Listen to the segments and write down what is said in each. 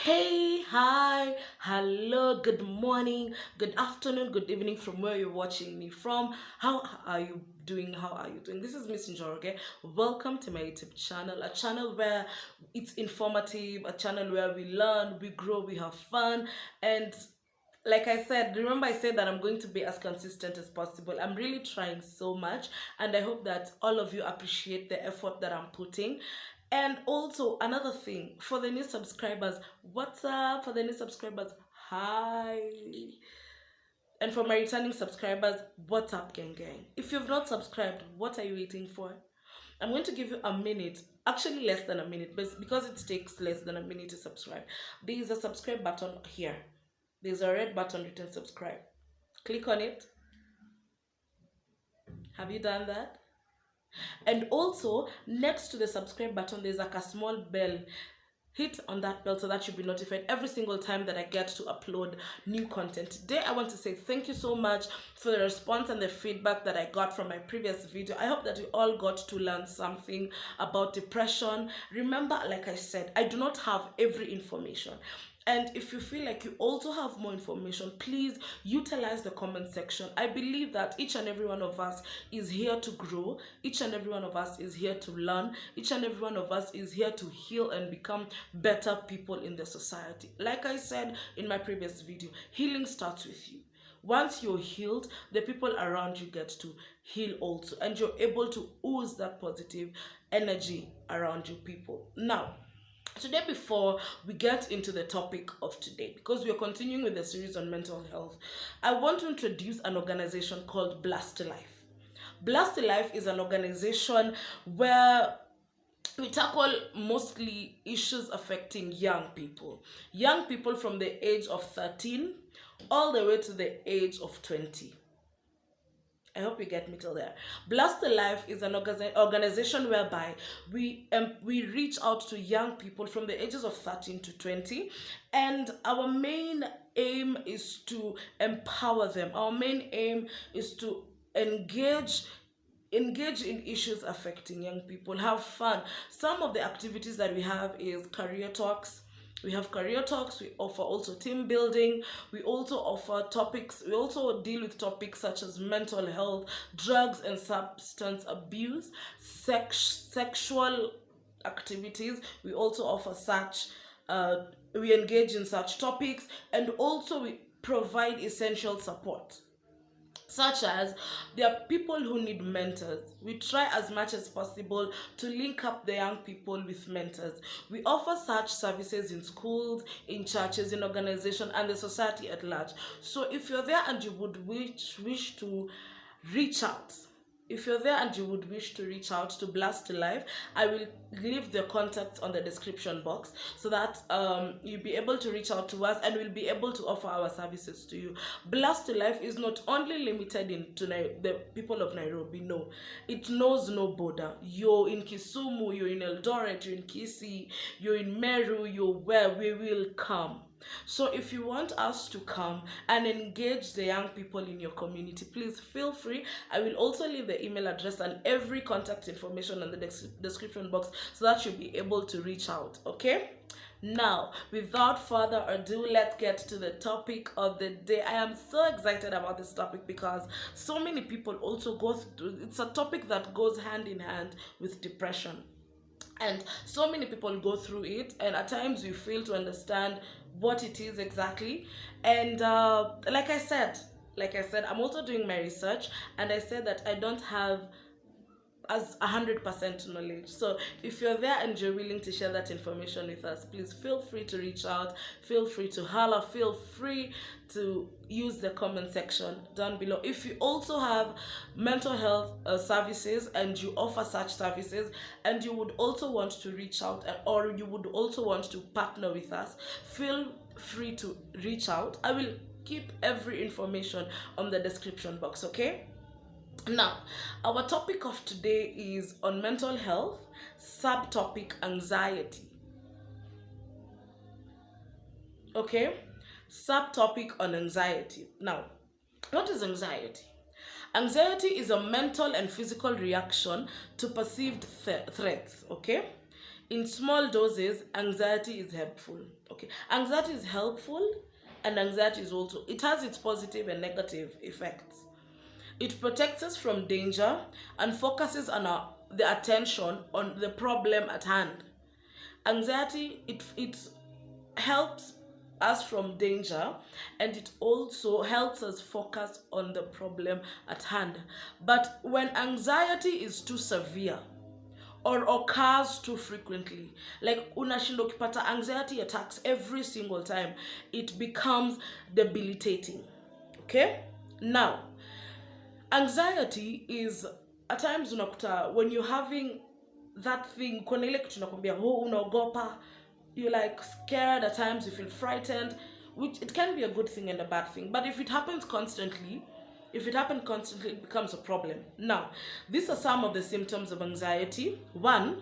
Hey, hi, hello, good morning, good afternoon, good evening from where you're watching me from. How are you doing? How are you doing? This is Miss Njoroge. Welcome to my YouTube channel, a channel where it's informative, a channel where we learn, we grow, we have fun, and like I said, remember I said that I'm going to be as consistent as possible. I'm really trying so much, and I hope that all of you appreciate the effort that I'm putting. And also, another thing for the new subscribers, what's up? For the new subscribers, hi. And for my returning subscribers, what's up, gang gang? If you've not subscribed, what are you waiting for? I'm going to give you a minute, actually less than a minute, but because it takes less than a minute to subscribe, there is a subscribe button here. There's a red button written subscribe. Click on it. Have you done that? And also, next to the subscribe button, there's like a small bell. Hit on that bell so that you'll be notified every single time that I get to upload new content. Today, I want to say thank you so much for the response and the feedback that I got from my previous video. I hope that you all got to learn something about depression. Remember, like I said, I do not have every information. And if you feel like you also have more information, please utilize the comment section. I believe that each and every one of us is here to grow. Each and every one of us is here to learn. Each and every one of us is here to heal and become better people in the society. Like I said in my previous video, healing starts with you. Once you're healed, the people around you get to heal also. And you're able to ooze that positive energy around you people. Now, today, before we get into the topic of today, because we are continuing with the series on mental health, I want to introduce an organization called Blast Life. Blast Life is an organization where we tackle mostly issues affecting young people from the age of 13 all the way to the age of 20. I hope you get me till there. Blast the Life is an organization whereby we reach out to young people from the ages of 13 to 20, and our main aim is to empower them. Our main aim is to engage in issues affecting young people, have fun. Some of the activities that we have is career talks. We have career talks. We offer also team building. We also offer topics. We also deal with topics such as mental health, drugs and substance abuse, sexual activities. We also offer such, we engage in such topics, and also we provide essential support, such as there are people who need mentors. We try as much as possible to link up the young people with mentors. We offer such services in schools, in churches, in organizations, and the society at large. So if you're there and you would wish to reach out, if you're there and you would wish to reach out to Blast Life, I will leave the contacts on the description box so that you'll be able to reach out to us and we'll be able to offer our services to you. Blast Life is not only limited to the people of Nairobi, no. It knows no border. You're in Kisumu, you're in Eldoret, you're in Kisii, you're in Meru, you're where we will come. So if you want us to come and engage the young people in your community, please feel free. I will also leave the email address and every contact information in the description box so that you'll be able to reach out, okay? Now, without further ado, let's get to the topic of the day. I am so excited about this topic because so many people also go through, it's a topic that goes hand in hand with depression. And so many people go through it, and at times we fail to understand what it is exactly. And like I said, I'm also doing my research, and I said that I don't have as 100% knowledge. So if you're there and you're willing to share that information with us, please feel free to reach out, feel free to holler, feel free to use the comment section down below. If you also have mental health services and you offer such services and you would also want to reach out, or you would also want to partner with us, feel free to reach out. I will keep every information on the description box, okay? Now, our topic of today is on mental health, subtopic anxiety. Okay? Subtopic on anxiety. Now, what is anxiety? Anxiety is a mental and physical reaction to perceived threats, okay? In small doses, anxiety is helpful. Okay, anxiety is helpful, and anxiety is also, it has its positive and negative effects. It protects us from danger and focuses on the attention on the problem at hand. Anxiety, it helps us from danger, and it also helps us focus on the problem at hand. But when anxiety is too severe or occurs too frequently, like unashinda ukipata anxiety attacks every single time, it becomes debilitating. Okay, now anxiety is, at times unakuta when you're having that thing, kuna ile kitu nakwambia, unaogopa, you're like scared, at times you feel frightened, which it can be a good thing and a bad thing. But if it happens constantly, it becomes a problem. Now, these are some of the symptoms of anxiety. 1,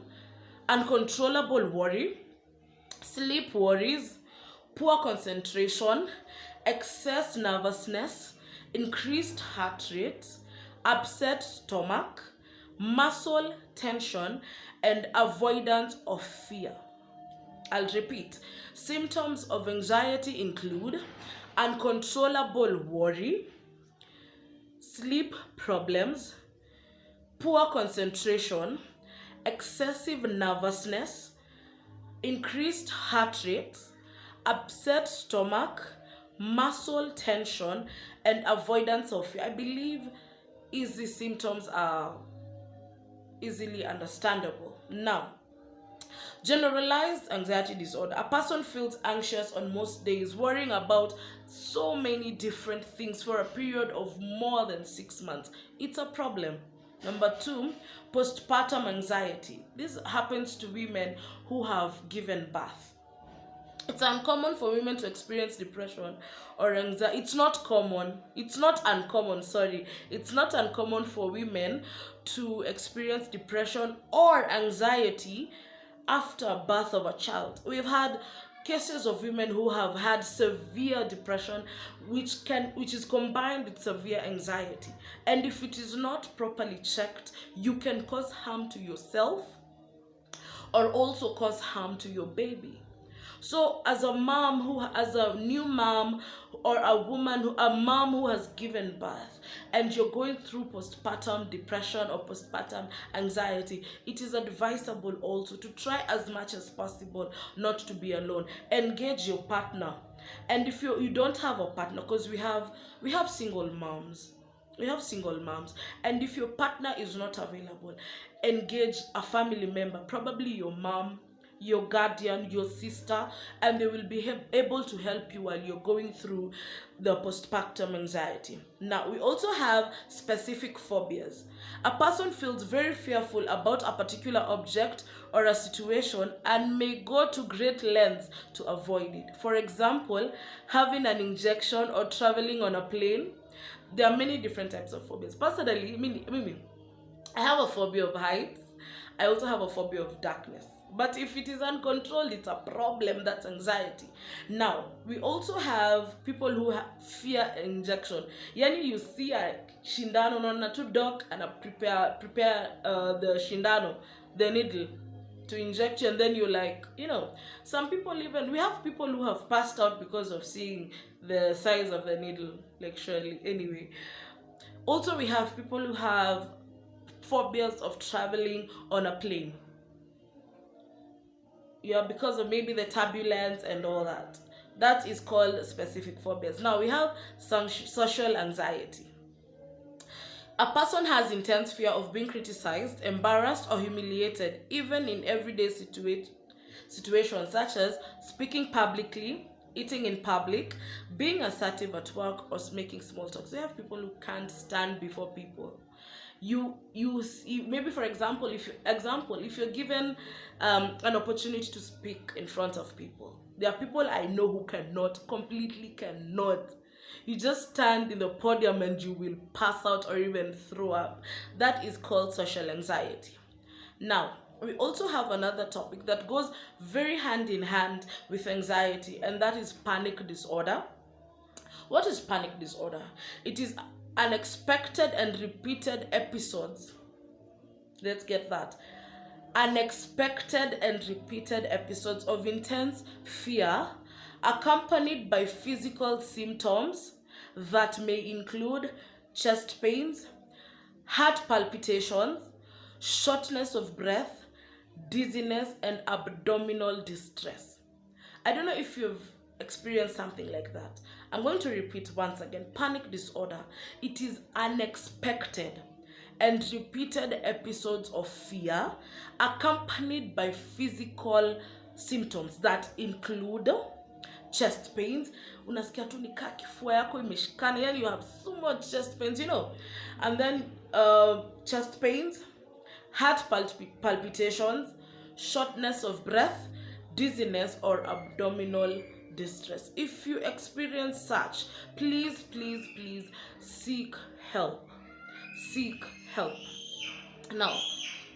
uncontrollable worry, sleep worries, poor concentration, excess nervousness, increased heart rate, upset stomach, muscle tension, and avoidance of fear. I'll repeat. Symptoms of anxiety include uncontrollable worry, sleep problems, poor concentration, excessive nervousness, increased heart rate, upset stomach, muscle tension, and avoidance of fear. I believe easy symptoms are easily understandable. Now, generalized anxiety disorder. A person feels anxious on most days, worrying about so many different things for a period of more than 6 months. It's a problem. Number 2, postpartum anxiety. This happens to women who have given birth. It's uncommon for women to experience depression or anxiety. It's not uncommon, sorry. It's not uncommon for women to experience depression or anxiety after birth of a child. We've had cases of women who have had severe depression, which is combined with severe anxiety. And if it is not properly checked, you can cause harm to yourself or also cause harm to your baby. So as a new mom, or a mom who has given birth, and you're going through postpartum depression or postpartum anxiety, it is advisable also to try as much as possible not to be alone. Engage your partner. And if you don't have a partner, because we have single moms. And if your partner is not available, engage a family member, probably your mom, your guardian, your sister, and they will be able to help you while you're going through the postpartum anxiety. Now, we also have specific phobias. A person feels very fearful about a particular object or a situation and may go to great lengths to avoid it. For example, having an injection or traveling on a plane. There are many different types of phobias. Personally, I have a phobia of heights. I also have a phobia of darkness. But if it is uncontrolled, it's a problem. That's anxiety. Now, we also have people who fear injection. Yani, you see a shindano na too dark and prepare the shindano, the needle, to inject you, and then you're like, some people, even we have people who have passed out because of seeing the size of the needle, like surely. Anyway, also we have people who have phobias of traveling on a plane. Because of maybe the turbulence and all that. That is called specific phobias. Now we have social anxiety. A person has intense fear of being criticized, embarrassed, or humiliated, even in everyday situations such as speaking publicly, eating in public, being assertive at work, or making small talk. So you have people who can't stand before people. You maybe, for example, if you're given an opportunity to speak in front of people, there are people I know who completely cannot. You just stand in the podium and you will pass out or even throw up. That is called social anxiety. Now, we also have another topic that goes very hand in hand with anxiety, and that is panic disorder. What is panic disorder? It is unexpected and repeated episodes. Let's get that. unexpected and repeated episodes of intense fear accompanied by physical symptoms that may include chest pains, heart palpitations, shortness of breath, dizziness, and abdominal distress. I don't know if you've experienced something like that. I'm going to repeat once again. Panic disorder. It is unexpected and repeated episodes of fear accompanied by physical symptoms that include chest pains. Unasikia tu nikaa kifua yako imeshikana, yani you have so much chest pains, and then chest pains, heart palpitations, shortness of breath, dizziness, or abdominal distress. If you experience such, please seek help. Seek help. Now,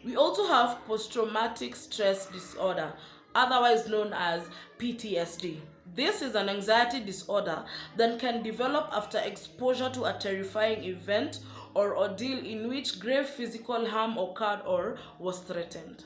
we also have post-traumatic stress disorder, otherwise known as PTSD. This is an anxiety disorder that can develop after exposure to a terrifying event or ordeal in which grave physical harm occurred or was threatened.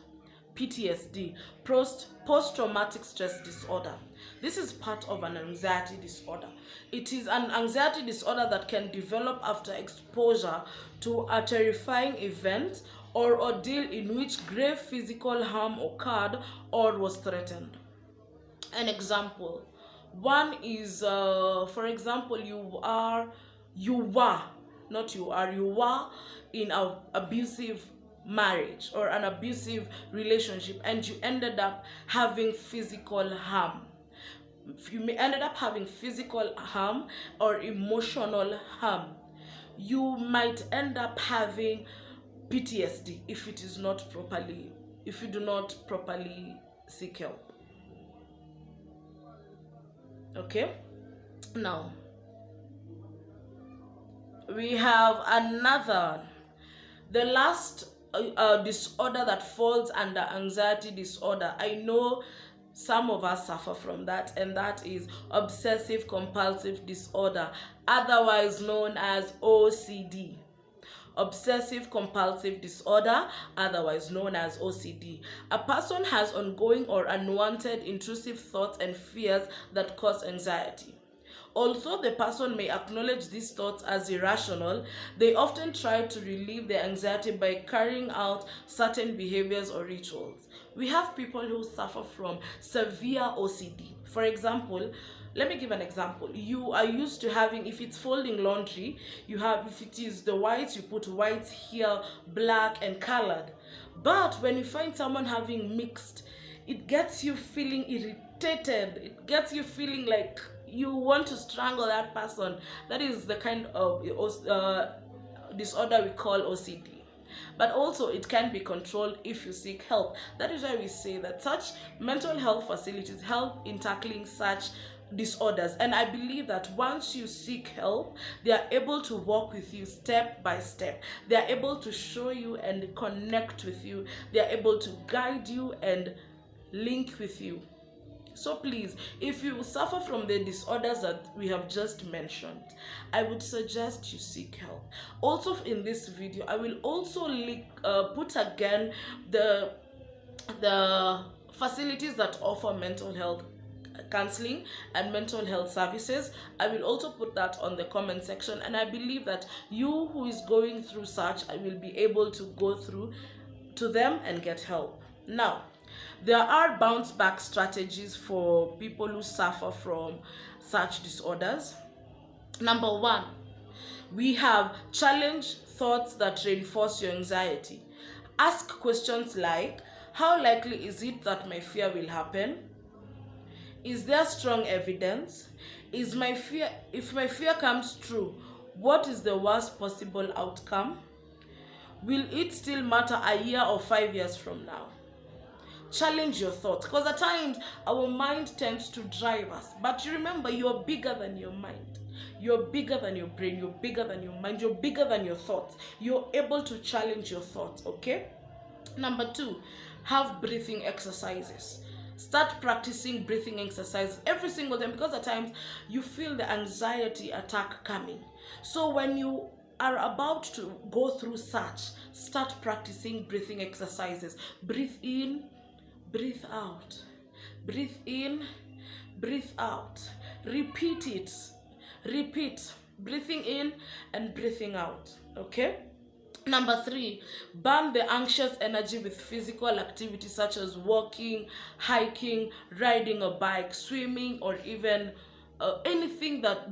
PTSD, post-traumatic stress disorder. This is part of an anxiety disorder. It is an anxiety disorder that can develop after exposure to a terrifying event or ordeal in which grave physical harm occurred or was threatened. An example. One is, for example, you were in an abusive marriage or an abusive relationship, and you ended up having physical harm. You ended up having physical harm or emotional harm. You might end up having PTSD if you do not properly seek help. Okay, now we have another, the last disorder that falls under anxiety disorder. I know some of us suffer from that, and that is obsessive compulsive disorder, otherwise known as OCD. Obsessive compulsive disorder, otherwise known as OCD. A person has ongoing or unwanted intrusive thoughts and fears that cause anxiety. Although the person may acknowledge these thoughts as irrational, they often try to relieve their anxiety by carrying out certain behaviors or rituals. We have people who suffer from severe OCD. For example, let me give an example. You are used to having, if it's folding laundry, if it is the whites, you put whites here, black and colored. But when you find someone having mixed, it gets you feeling irritated. It gets you feeling like you want to strangle that person. That is the kind of disorder we call OCD. But also it can be controlled if you seek help. That is why we say that such mental health facilities help in tackling such disorders, and I believe that once you seek help, they are able to walk with you step by step. They are able to show you and connect with you. They are able to guide you and link with you. So please, if you suffer from the disorders that we have just mentioned, I would suggest you seek help. Also in this video, I will also put again the facilities that offer mental health counseling and mental health services. I will also put that on the comment section, and I believe that you who is going through such, I will be able to go through to them and get help. Now, there are bounce back strategies for people who suffer from such disorders. Number one, we have challenge thoughts that reinforce your anxiety. Ask questions like, how likely is it that my fear will happen? Is there strong evidence? If my fear comes true, what is the worst possible outcome? Will it still matter a year or 5 years from now? Challenge your thoughts, because at times our mind tends to drive us. But you remember, you're bigger than your mind. You're bigger than your brain. You're bigger than your mind. You're bigger than your thoughts. You're able to challenge your thoughts, okay? Number two, have breathing exercises. Start practicing breathing exercises every single day, because at times you feel the anxiety attack coming. So when you are about to go through such, start practicing breathing exercises. Breathe in, breathe out. Breathe in, breathe out. Repeat it. Repeat. Breathing in and breathing out. Okay? Number 3, burn the anxious energy with physical activity such as walking, hiking, riding a bike, swimming, or even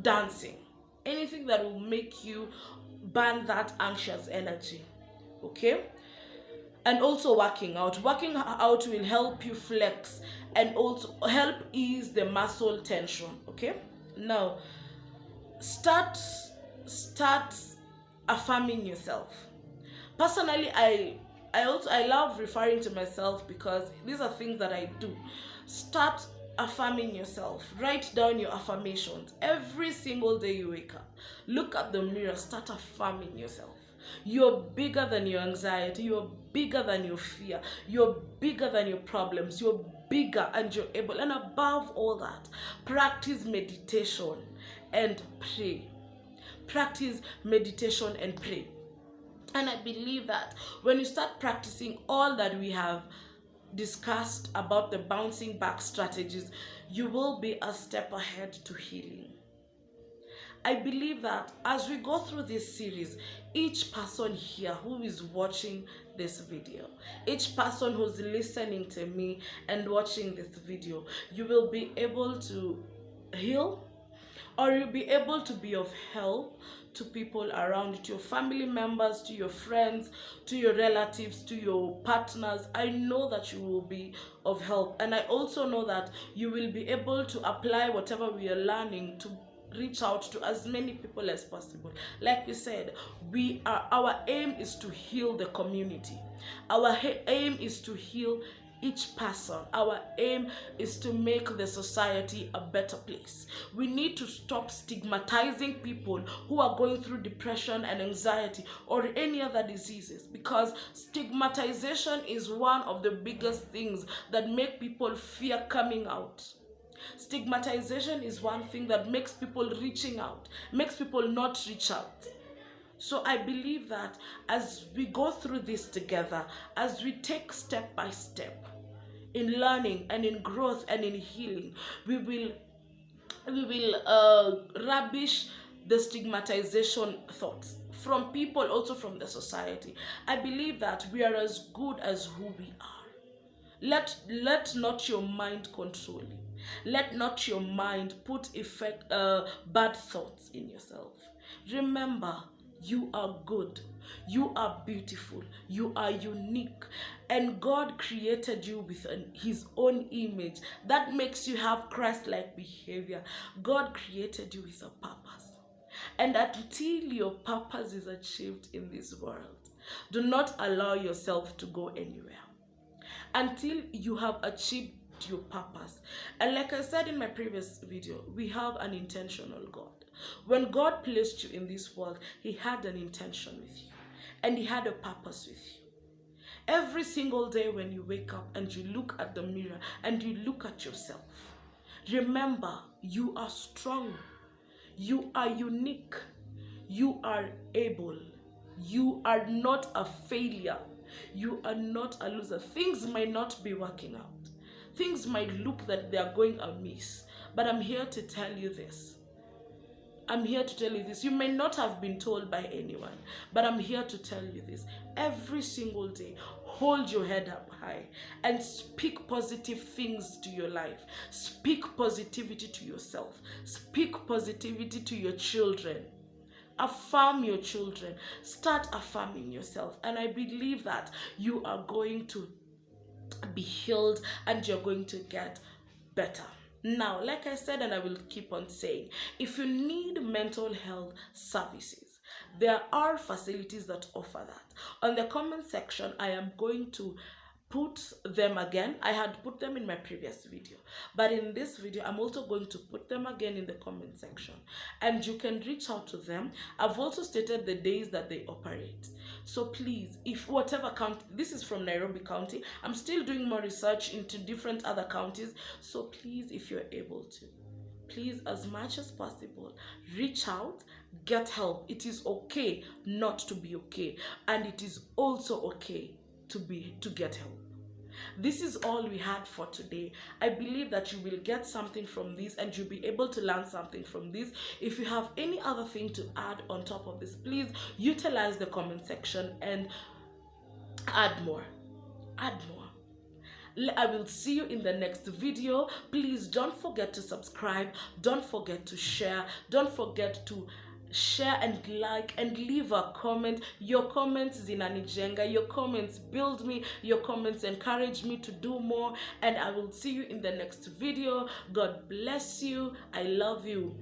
dancing. Anything that will make you burn that anxious energy. Okay? And also working out. Working out will help you flex and also help ease the muscle tension. Okay? Now, start affirming yourself. Personally, I love referring to myself because these are things that I do. Start affirming yourself. Write down your affirmations every single day you wake up. Look at the mirror. Start affirming yourself. You're bigger than your anxiety. You're bigger than your fear. You're bigger than your problems. You're bigger and you're able. And above all that, practice meditation and pray. Practice meditation and pray. And I believe that when you start practicing all that we have discussed about the bouncing back strategies, you will be a step ahead to healing. I believe that as we go through this series, each person here who is watching this video, each person who's listening to me and watching this video, you will be able to heal, or you'll be able to be of help to people around you, to your family members, to your friends, to your relatives, to your partners. I know that you will be of help, and I also know that you will be able to apply whatever we are learning to reach out to as many people as possible. Like we said, our aim is to heal the community. Our aim is to heal each person. Our aim is to make the society a better place. We need to stop stigmatizing people who are going through depression and anxiety or any other diseases, because stigmatization is one of the biggest things that make people fear coming out. Stigmatization is one thing that makes people reaching out, makes people not reach out. So I believe that as we go through this together, as we take step by step in learning and in growth and in healing, we will rubbish the stigmatization thoughts from people, also from the society. I believe that we are as good as who we are. Let not your mind control you. Let not your mind put bad thoughts in yourself. Remember, you are good. You are beautiful. You are unique. And God created you with his own image. That makes you have Christ-like behavior. God created you with a purpose. And until your purpose is achieved in this world, do not allow yourself to go anywhere until you have achieved your purpose. And like I said in my previous video, we have an intentional God. When God placed you in this world, he had an intention with you, and he had a purpose with you. Every single day when you wake up and you look at the mirror and you look at yourself, remember, you are strong, you are unique, you are able, you are not a failure, you are not a loser. Things might not be working out. Things might look that they are going amiss, but I'm here to tell you this. I'm here to tell you this. You may not have been told by anyone, but I'm here to tell you this. Every single day, hold your head up high and speak positive things to your life. Speak positivity to yourself. Speak positivity to your children. Affirm your children. Start affirming yourself. And I believe that you are going to be healed and you're going to get better. Now, like I said, and I will keep on saying, if you need mental health services, there are facilities that offer that. On the comment section, I am going to put them again. I had put them in my previous video, but in this video, I'm also going to put them again in the comment section, and you can reach out to them. I've also stated the days that they operate. So please, if whatever county, this is from Nairobi County, I'm still doing more research into different other counties. So please, if you're able to, please, as much as possible, reach out Get help. It is okay not to be okay, and it is also okay to get help. This is all we had for today. I believe that you will get something from this and you'll be able to learn something from this. If you have any other thing to add on top of this, please utilize the comment section and add more. Add more. I will see you in the next video. Please don't forget to subscribe. Don't forget to share. Don't forget to share and like and leave a comment. Your comments zinanijenga. Your comments build me. Your comments encourage me to do more. And I will see you in the next video. God bless you. I love you.